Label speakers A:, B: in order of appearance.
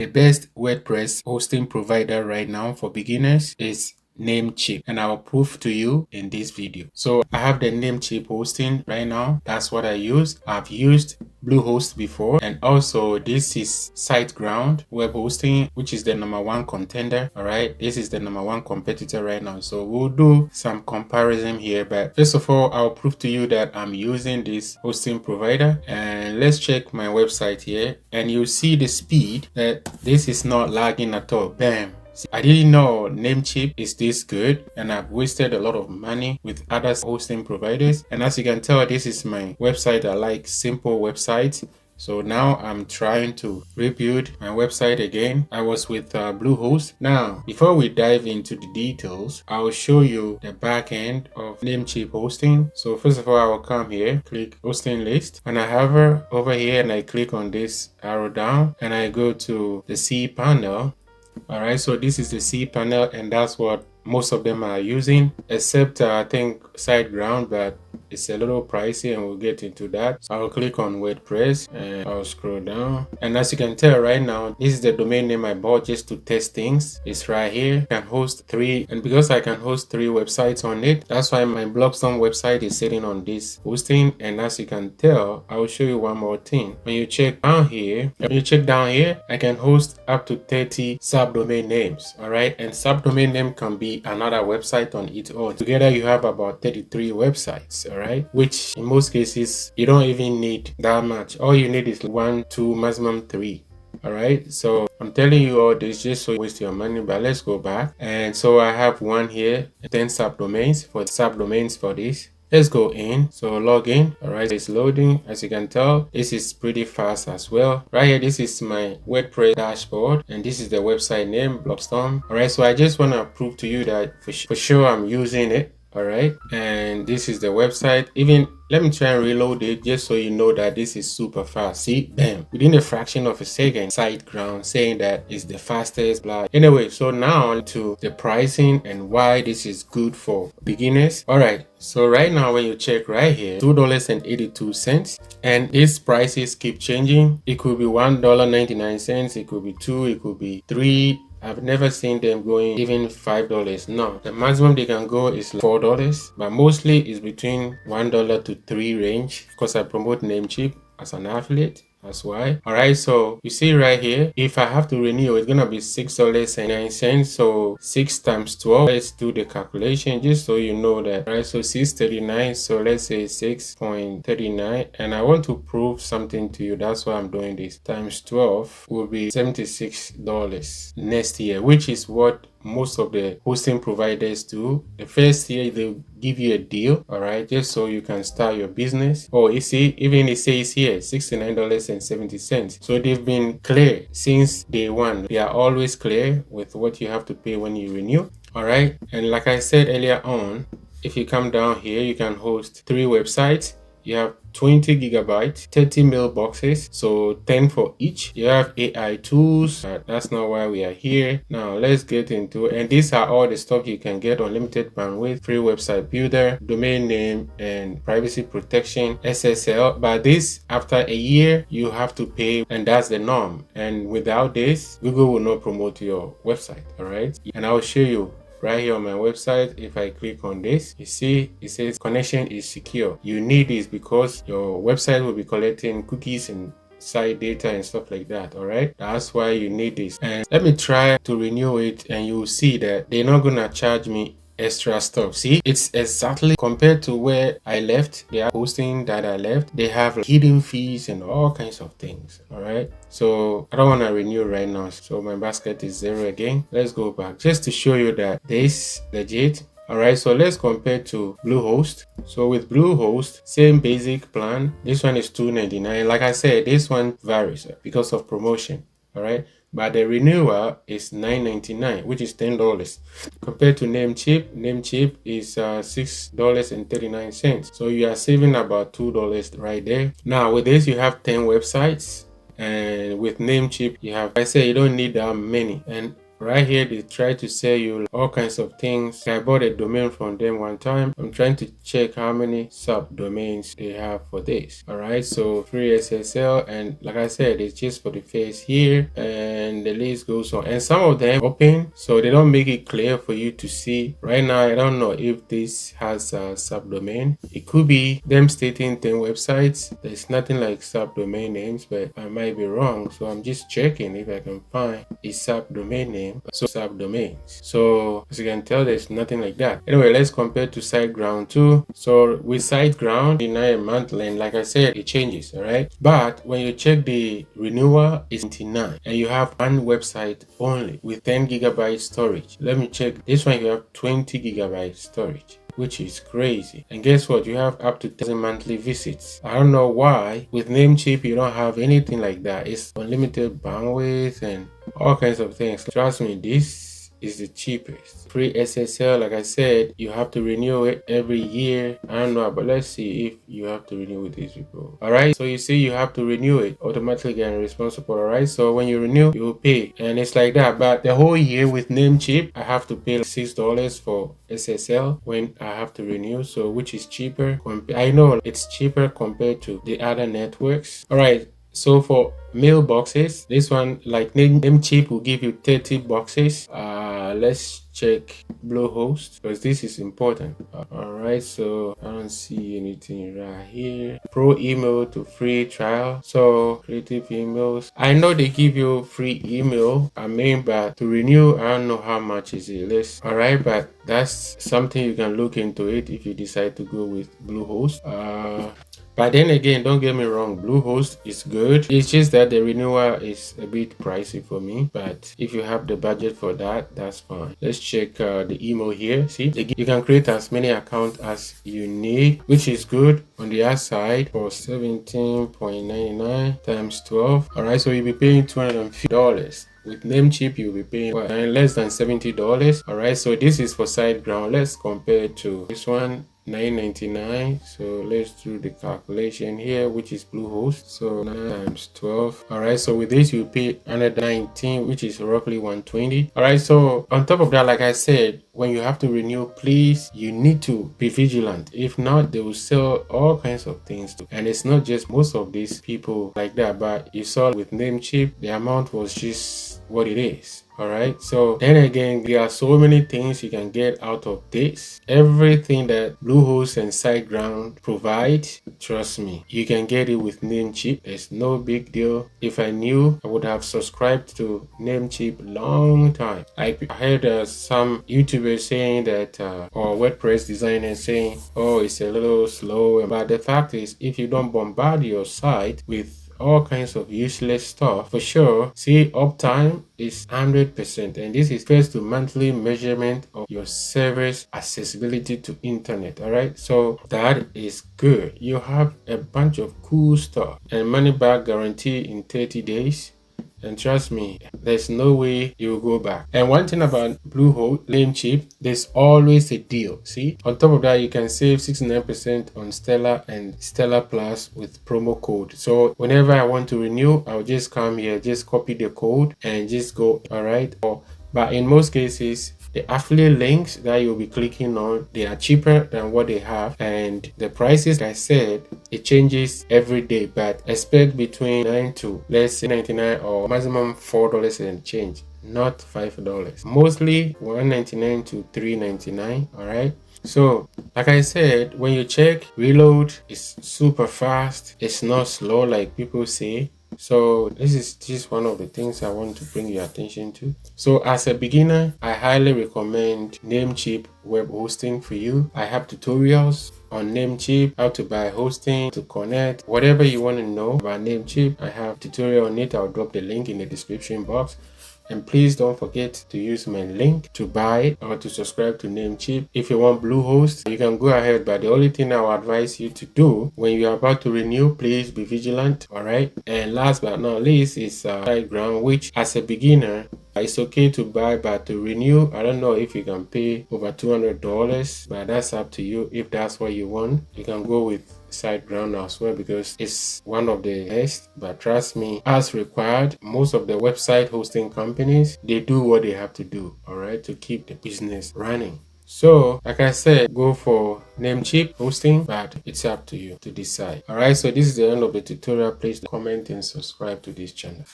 A: The best WordPress hosting provider right now for beginners is Namecheap, and I'll prove to you in this video. So I have the Namecheap hosting right now. That's what I use. I've used Bluehost before, and also this is SiteGround web hosting, which is the #1 contender. All right, this is the #1 competitor right now. So we'll do some comparison here, but first of all, I'll prove to you that I'm using this hosting provider, and let's check my website here, and you'll see the speed that this is not lagging at all. Bam. I didn't know Namecheap is this good, and I've wasted a lot of money with other hosting providers. And as you can tell, this is my website. I like simple websites. So now I'm trying to rebuild my website again. I was with Bluehost. Now, before we dive into the details, I'll show you the back end of Namecheap hosting. So first of all, I will come here, click hosting list, and I hover over here and I click on this arrow down and I go to the C panel. All right, so this is the C panel, and that's what most of them are using, except I think SiteGround, but it's a little pricey and we'll get into that. So I'll click on WordPress and I'll scroll down, and as you can tell right now, this is the domain name I bought just to test things. It's right here. I can host 3, and because I can host 3 websites on it, that's why my Blogstorm website is sitting on this hosting. And as you can tell, I will show you one more thing. When you check down here, I can host up to 30 subdomain names. All right, and subdomain name can be another website on its own. Together you have about 33 websites. All right, which in most cases you don't even need that much. All you need is 1, 2, maximum 3. All right, so I'm telling you all this just so you waste your money, but let's go back. And so I have one here, 10 subdomains for this. Let's go in. So log in. All right, it's loading. As you can tell, this is pretty fast as well. Right here, this is my WordPress dashboard, and this is the website name, Blogstorm. All right, so I just want to prove to you that for sure I'm using it. All right, and this is the website. Even let me try and reload it just so you know that this is super fast. See, bam, within a fraction of a second, SiteGround saying that it's the fastest, blah. Anyway, so now to the pricing and why this is good for beginners. All right, so right now when you check right here, $2.82, and these prices keep changing. It could be $1.99, it could be $2, it could be $3. I've never seen them going even $5. No, the maximum they can go is $4, but mostly it's between $1 to $3 range. Of course, I promote Namecheap as an affiliate. That's why. All right, so you see right here, if I have to renew, it's gonna be $6.09. So 6 times 12. Let's do the calculation just so you know that. All right, so 639. So let's say 6.39, and I want to prove something to you. That's why I'm doing this. Times 12 will be $76 next year, which is what most of the hosting providers do. The first year they'll give you a deal, all right, just so you can start your business. Oh, you see, even it says here $69.70. So they've been clear since day one. They are always clear with what you have to pay when you renew. All right, and like I said earlier on, if you come down here, you can host 3 websites. You have 20 gigabytes, 30 mailboxes, so 10 for each. You have AI tools. That's not why we are here. Now let's get into it. And these are all the stuff you can get: unlimited bandwidth, free website builder, domain name and privacy protection, SSL. But this, after a year, you have to pay, and that's the norm. And without this, Google will not promote your website. All right, and I'll show you. Right here on my website, if I click on this, you see it says connection is secure. You need this because your website will be collecting cookies and site data and stuff like that. All right, that's why you need this. And let me try to renew it, and you'll see that they're not gonna charge me extra stuff. See, it's exactly compared to where I left. They are hosting that I left. They have like hidden fees and all kinds of things. All right, so I don't want to renew right now, so my basket is 0 again. Let's go back just to show you that this legit. All right, so let's compare to Bluehost. So with Bluehost, same basic plan. This one is $2.99. Like I said, this one varies because of promotion. All right, but the renewal is $9.99, which is $10 compared to Namecheap. Namecheap is $6.39, so you are saving about $2 right there. Now with this, you have 10 websites, and with Namecheap, you have, I say, you don't need that many. And right here they try to sell you all kinds of things. I bought a domain from them one time. I'm trying to check how many subdomains they have for this. All right, so free SSL, and like I said, it's just for the face here, and the list goes on. And some of them open, so they don't make it clear for you to see. Right now, I don't know if this has a subdomain. It could be them stating 10 websites. There's nothing like subdomain names, but I might be wrong. So I'm just checking if I can find a subdomain name. So subdomains. So as you can tell, there's nothing like that. Anyway, let's compare to SiteGround too. So with SiteGround, in a month length, like I said, it changes, all right? But when you check the renewal, it's 29, and you have one website only with 10 gigabyte storage. Let me check this one. You have 20 gigabyte storage, which is crazy. And guess what? You have up to 1,000 monthly visits. I don't know why with Namecheap you don't have anything like that. It's unlimited bandwidth and all kinds of things. Trust me, this is the cheapest. Free SSL, like I said, you have to renew it every year. I don't know, but let's see if you have to renew with these people. All right, so you see you have to renew it automatically and responsible. All right, so when you renew, you will pay, and it's like that. But the whole year with Namecheap, I have to pay $6 for SSL when I have to renew, so which is cheaper. I know it's cheaper compared to the other networks. All right, so for mailboxes, this one, like Namecheap, will give you 30 boxes. Let's check Bluehost because this is important. All right, so I don't see anything right here. Pro email to free trial. So creative emails, I know they give you free email, but to renew, I don't know how much is it. All right, but that's something you can look into it if you decide to go with Bluehost. But then again, don't get me wrong, Bluehost is good. It's just that the renewal is a bit pricey for me. But if you have the budget for that, that's fine. Let's check the email here. See, you can create as many accounts as you need, which is good. On the other side, for $17.99 times 12. All right, so you'll be paying $250. With Namecheap, you'll be paying less than $70. All right, so this is for SiteGround. Let's compare to this one. $9.99. So let's do the calculation here, which is Bluehost. So 9 times 12. All right, so with this you pay $119, which is roughly $120. All right, so on top of that, like I said, when you have to renew, please, you need to be vigilant. If not, they will sell all kinds of things too. And it's not just most of these people like that, but you saw with Namecheap, the amount was just what it is. All right, so then again, there are so many things you can get out of this. Everything that Bluehost and SiteGround provide, trust me, you can get it with Namecheap. It's no big deal. If I knew, I would have subscribed to Namecheap long time. I heard some YouTubers saying that, or WordPress designers saying, oh, it's a little slow. But the fact is, if you don't bombard your site with all kinds of useless stuff, for sure, see, uptime is 100%, and this is first to monthly measurement of your server's accessibility to internet. All right, so that is good. You have a bunch of cool stuff and money back guarantee in 30 days. And trust me, there's no way you will go back. And one thing about Bluehost, Namecheap, there's always a deal. See, on top of that, you can save 69% on Stellar and Stellar Plus with promo code. So whenever I want to renew, I'll just come here, just copy the code and just go. All right. But in most cases, the affiliate links that you'll be clicking on, they are cheaper than what they have, and the prices, like I said, it changes every day, but expect between 9 to, let's say, 99 or maximum $4 and change, not $5. Mostly $1.99 to $3.99. all right, so like I said, when you check, reload is super fast. It's not slow like people say. So this is just one of the things I want to bring your attention to. So as a beginner, I highly recommend Namecheap web hosting for you. I have tutorials on Namecheap, how to buy hosting, to connect, whatever you want to know about Namecheap. I have tutorial on it. I'll drop the link in the description box. And please don't forget to use my link to buy it or to subscribe to Namecheap. If you want Bluehost, you can go ahead, but the only thing I will advise you to do when you are about to renew, please be vigilant. All right, and last but not least is SiteGround, which as a beginner, it's okay to buy, but to renew, I don't know if you can pay over $200, but that's up to you. If that's what you want, you can go with SiteGround as well because it's one of the best. But trust me, as required, most of the website hosting companies, they do what they have to do, all right, to keep the business running. So, like I said, go for Namecheap hosting, but it's up to you to decide. All right, so this is the end of the tutorial. Please comment and subscribe to this channel.